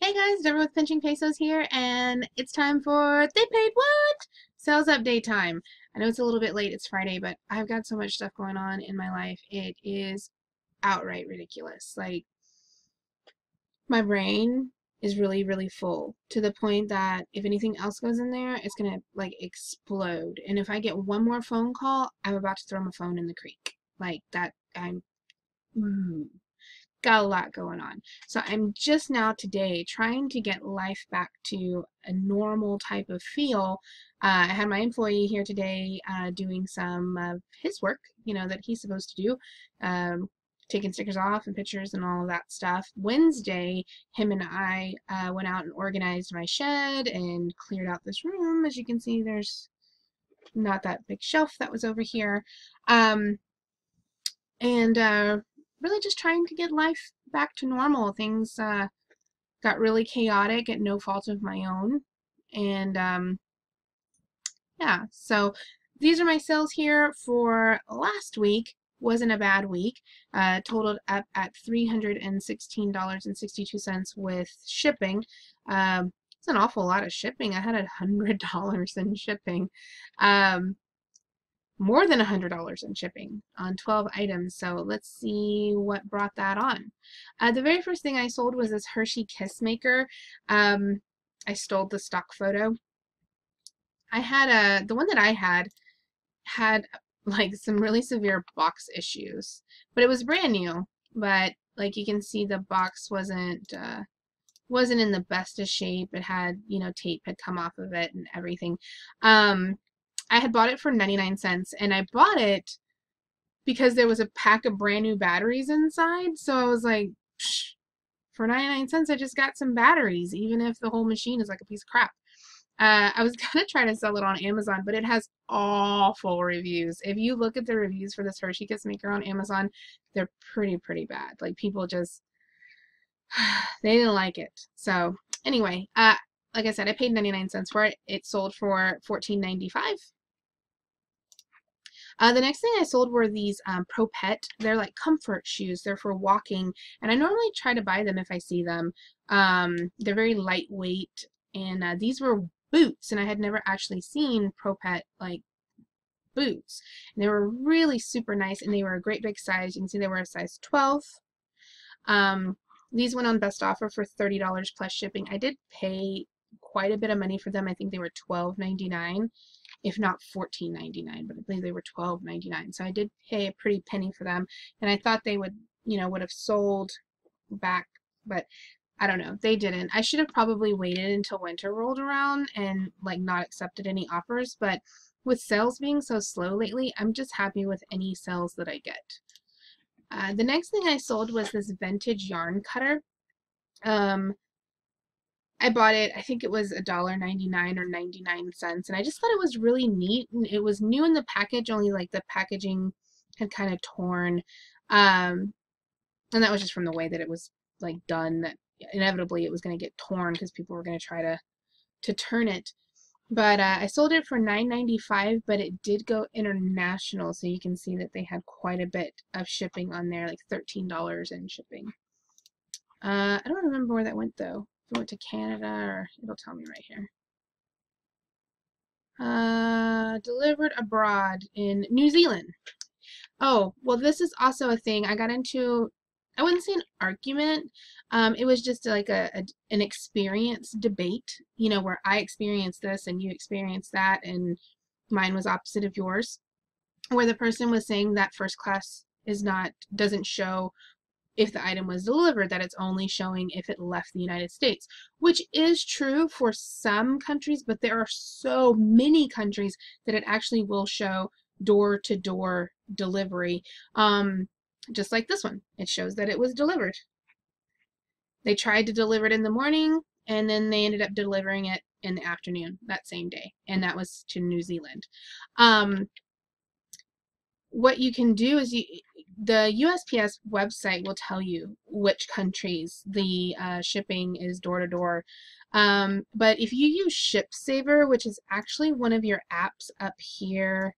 Hey guys, Deborah with Pinching Pesos here, and it's time for They Paid What? Sales update time. I know it's a little bit late, it's Friday, but I've got so much stuff going on in my life. It is outright ridiculous. Like, my brain is really, really full to the point that if anything else goes in there, it's gonna like explode. And if I get one more phone call, I'm about to throw my phone in the creek. Like that, mm, got a lot going on. So I'm just now today trying to get life back to a normal type of feel. I had my employee here today doing some of his work, that he's supposed to do, taking stickers off and pictures and all of that stuff. Wednesday, him and I went out and organized my shed and cleared out this room. As you can see, there's not that big shelf that was over here. And really just trying to get life back to normal. Things got really chaotic at no fault of my own. And yeah, so these are my sales here for last week. Wasn't a bad week. Totaled up at $316.62 with shipping. It's an awful lot of shipping. I had $100 in shipping. Um, more than $100 in shipping on 12 items. So let's see what brought that on. The very first thing I sold was this Hershey Kiss Maker. I stole the stock photo. I had the one that I had like some really severe box issues, but it was brand new. But like you can see, the box wasn't in the best of shape. It had, tape had come off of it and everything. I had bought it for 99 cents, and I bought it because there was a pack of brand new batteries inside. So I was like, psh, for 99 cents, I just got some batteries, even if the whole machine is like a piece of crap. I was gonna try to sell it on Amazon, but it has awful reviews. If you look at the reviews for this Hershey Kiss Maker on Amazon, they're pretty bad. Like, people just, they didn't like it. So anyway, like I said, I paid 99 cents for it. It sold for $14.95. The next thing I sold were these Pro Pet. They're like comfort shoes. They're for walking, and I normally try to buy them if I see them. They're very lightweight, and these were boots, and I had never actually seen Pro Pet like boots. And they were really super nice, and they were a great big size. You can see they were a size 12. Um, these went on best offer for $30 plus shipping. I did pay quite a bit of money for them. I think they were $12.99, if not $14.99, but I believe they were $12.99. So I did pay a pretty penny for them, and I thought they would have sold back, but I don't know. They didn't. I should have probably waited until winter rolled around and like not accepted any offers, but with sales being so slow lately, I'm just happy with any sales that I get. The next thing I sold was this vintage yarn cutter. I bought it, I think it was $1.99 or 99 cents, and I just thought it was really neat. And it was new in the package, only like the packaging had kind of torn. Um, and that was just from the way that it was like done, that inevitably it was going to get torn because people were going to try to turn it. But I sold it for $9.95, but it did go international, so you can see that they had quite a bit of shipping on there, like $13 in shipping. I don't remember where that went though. If it went to Canada, or it'll tell me right here. Delivered abroad in New Zealand. Oh, well, this is also a thing. I got into, I wouldn't say an argument. It was just like an experience debate, where I experienced this and you experienced that, and mine was opposite of yours, where the person was saying that first class doesn't show if the item was delivered, that it's only showing if it left the United States, which is true for some countries, but there are so many countries that it actually will show door-to-door delivery. Just like this one, it shows that it was delivered. They tried to deliver it in the morning, and then they ended up delivering it in the afternoon that same day, and that was to New Zealand. What you can do is the USPS website will tell you which countries the shipping is door to door. But if you use ShipSaver, which is actually one of your apps up here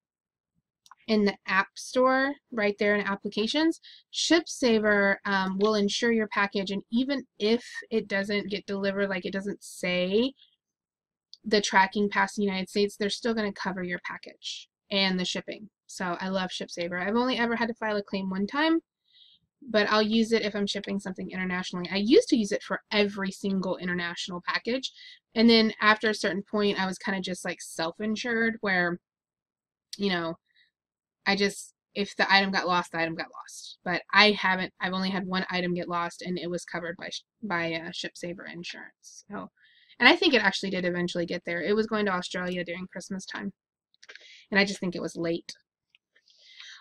in the app store right there in applications, ShipSaver will insure your package, and even if it doesn't get delivered, like it doesn't say the tracking past the United States, they're still going to cover your package and the shipping. So I love ShipSaver. I've only ever had to file a claim one time, but I'll use it if I'm shipping something internationally. I used to use it for every single international package, and then after a certain point, I was kind of just like self-insured, where, you know, I just, if the item got lost, the item got lost. But I've only had one item get lost, and it was covered by ShipSaver insurance. So, and I think it actually did eventually get there. It was going to Australia during Christmas time, and I just think it was late.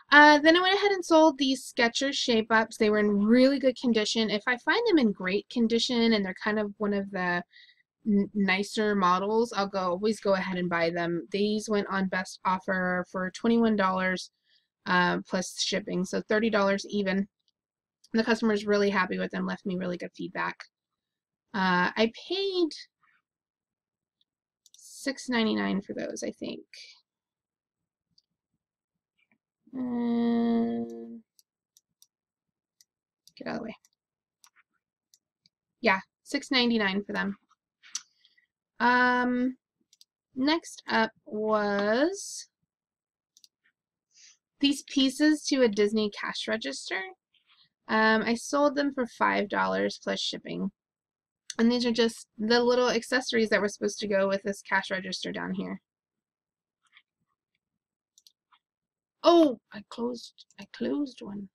Then I went ahead and sold these Skechers Shape Ups. They were in really good condition. If I find them in great condition and they're kind of one of the nicer models, I'll always go ahead and buy them. These went on best offer for $21 plus shipping, so $30 even. The customer's really happy with them, left me really good feedback. I paid $6.99 for those, I think. Get out of the way. Yeah, $6.99 for them. Next up was these pieces to a Disney cash register. I sold them for $5 plus shipping. And these are just the little accessories that were supposed to go with this cash register down here. Oh, I closed one.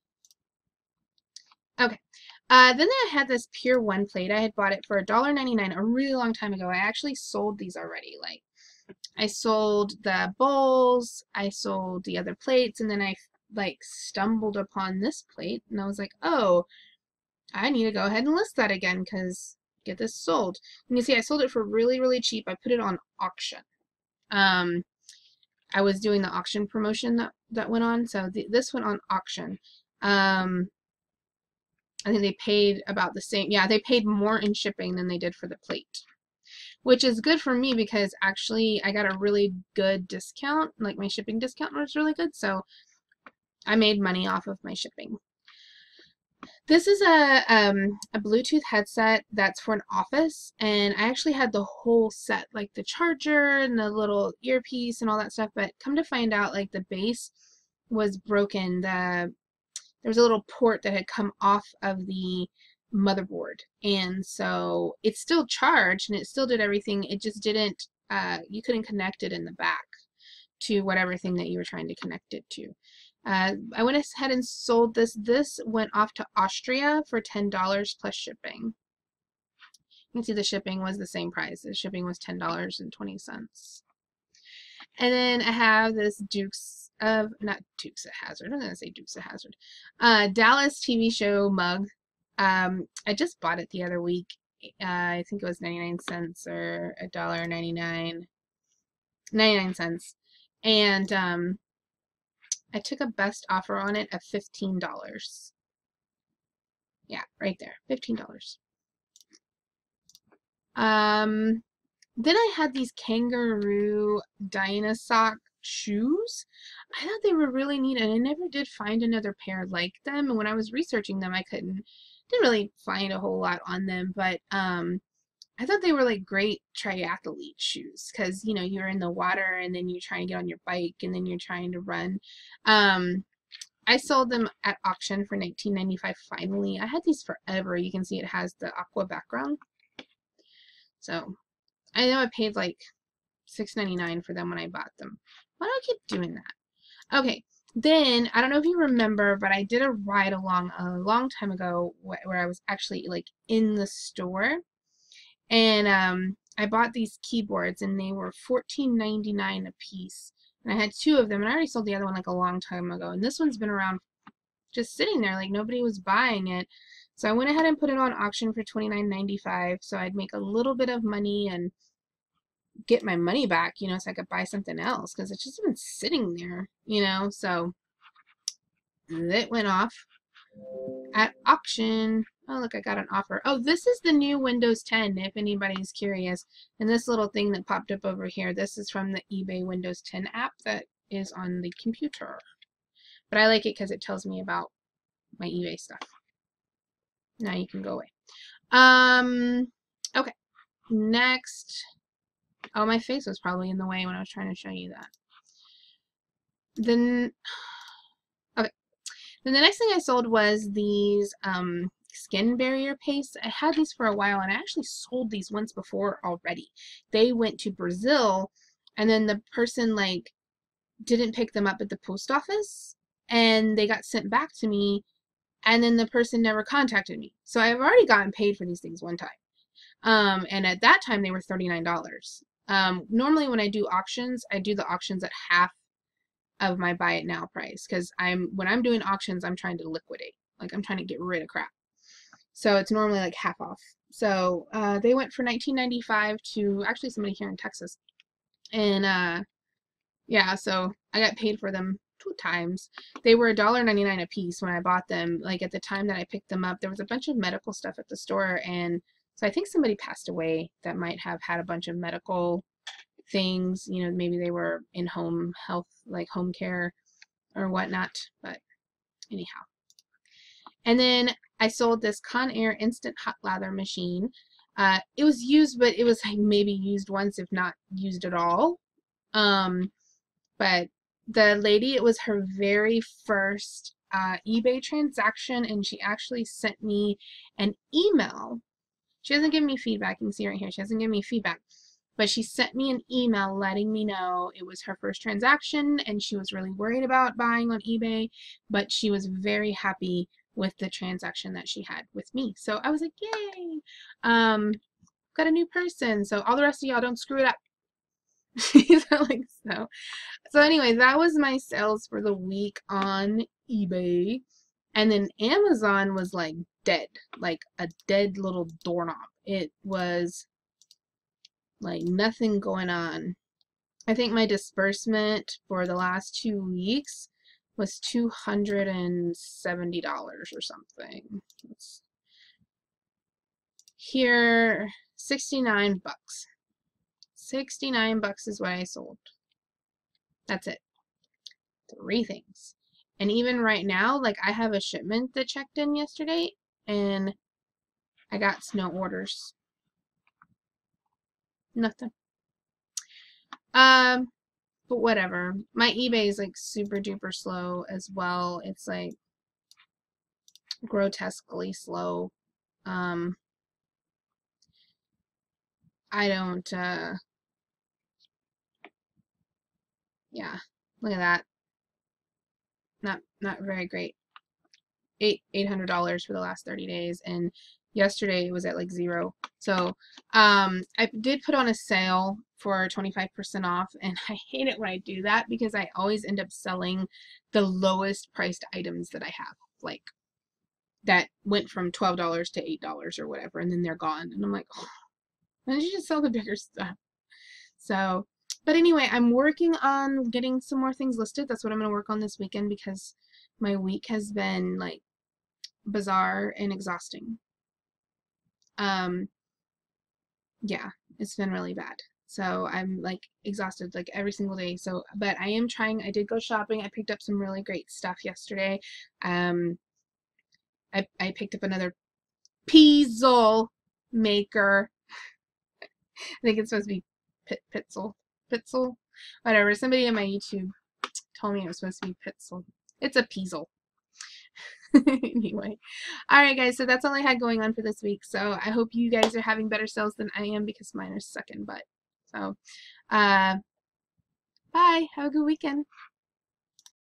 Okay. Then I had this Pure One plate. I had bought it for $1.99 a really long time ago. I actually sold these already. Like, I sold the bowls, I sold the other plates, and then I like stumbled upon this plate, and I was like, oh, I need to go ahead and list that again because get this sold. You can see I sold it for really, really cheap. I put it on auction. I was doing the auction promotion that went on, so this went on auction. I think they paid about the same. Yeah, they paid more in shipping than they did for the plate, which is good for me because actually I got a really good discount. Like my shipping discount was really good, so I made money off of my shipping. This is a Bluetooth headset that's for an office, and I actually had the whole set, like the charger and the little earpiece and all that stuff, but come to find out, like the base was broken. There was a little port that had come off of the motherboard, and so it's still charged and it still did everything. It just didn't, you couldn't connect it in the back to whatever thing that you were trying to connect it to. I went ahead and sold this. This went off to Austria for $10 plus shipping. You can see the shipping was the same price. The shipping was $10.20. And then I have this not Dukes of Hazzard. I'm going to say Dukes of Hazzard. Dallas TV show mug. I just bought it the other week. I think it was 99 cents or $1.99. 99 cents. And I took a best offer on it of $15. Yeah, right there, $15. Then I had these kangaroo Dynasock shoes. I thought they were really neat, and I never did find another pair like them. And when I was researching them, I didn't really find a whole lot on them, but I thought they were like great triathlete shoes because, you know, you're in the water and then you're trying to get on your bike and then you're trying to run. I sold them at auction for $19.95 finally. I had these forever. You can see it has the aqua background. So I know I paid like $6.99 for them when I bought them. Why do I keep doing that? Okay, then I don't know if you remember, but I did a ride along a long time ago where I was actually like in the store. And I bought these keyboards, and they were $14.99 a piece. And I had two of them, and I already sold the other one like a long time ago. And this one's been around just sitting there, like nobody was buying it. So I went ahead and put it on auction for $29.95, so I'd make a little bit of money and get my money back, you know, so I could buy something else, because it's just been sitting there, you know. So it went off at auction. Oh, look, I got an offer. Oh, this is the new Windows 10, if anybody's curious. And this little thing that popped up over here, this is from the eBay Windows 10 app that is on the computer. But I like it because it tells me about my eBay stuff. Now you can go away. Okay. Next. Oh, my face was probably in the way when I was trying to show you that. Then, okay. Then the next thing I sold was these skin barrier pastes. I had these for a while, and I actually sold these once before already. They went to Brazil, and then the person like didn't pick them up at the post office, and they got sent back to me, and then the person never contacted me. So I've already gotten paid for these things one time. And at that time they were $39. Normally when I do auctions, I do the auctions at half of my buy it now price, because when I'm doing auctions, I'm trying to liquidate. Like, I'm trying to get rid of crap. So it's normally like half off. So they went for $19.95 to actually somebody here in Texas. And yeah, so I got paid for them 2 times. They were $1.99 a piece when I bought them. Like, at the time that I picked them up, there was a bunch of medical stuff at the store, and so I think somebody passed away that might have had a bunch of medical things. You know, maybe they were in home health, like home care or whatnot. But anyhow. And then I sold this Conair Instant Hot Lather machine. It was used, but it was like maybe used once, if not used at all. But the lady, it was her very first eBay transaction, and she actually sent me an email. She hasn't given me feedback. You can see right here. She hasn't given me feedback. But she sent me an email letting me know it was her first transaction, and she was really worried about buying on eBay, but she was very happy with the transaction that she had with me. So I was like, yay! Got a new person. So all the rest of y'all don't screw it up. So anyway, that was my sales for the week on eBay. And then Amazon was like dead, like a dead little doorknob. It was like nothing going on. I think my disbursement for the last 2 weeks was $270 or something. Here, 69 bucks. 69 bucks is what I sold. That's it. 3 things. And even right now, like, I have a shipment that checked in yesterday, and I got no orders. Nothing. But whatever. My eBay is like super duper slow as well. It's like grotesquely slow. I don't, yeah, look at that. Not very great. $800 for the last 30 days, and yesterday it was at like 0. So I did put on a sale for 25% off, and I hate it when I do that because I always end up selling the lowest priced items that I have, like that went from $12 to $8 or whatever, and then they're gone, and I'm like, oh, why don't you just sell the bigger stuff? So, but anyway, I'm working on getting some more things listed. That's what I'm going to work on this weekend, because my week has been like bizarre and exhausting. Yeah, it's been really bad. So I'm like exhausted like every single day. So, but I am trying. I did go shopping. I picked up some really great stuff yesterday. I picked up another Pizzle maker. I think it's supposed to be Pitzel, whatever. Somebody on my YouTube told me it was supposed to be Pitzel. It's a Pizzle. Anyway, all right, guys. So that's all I had going on for this week. So I hope you guys are having better sales than I am, because mine are sucking butt. So, bye. Have a good weekend.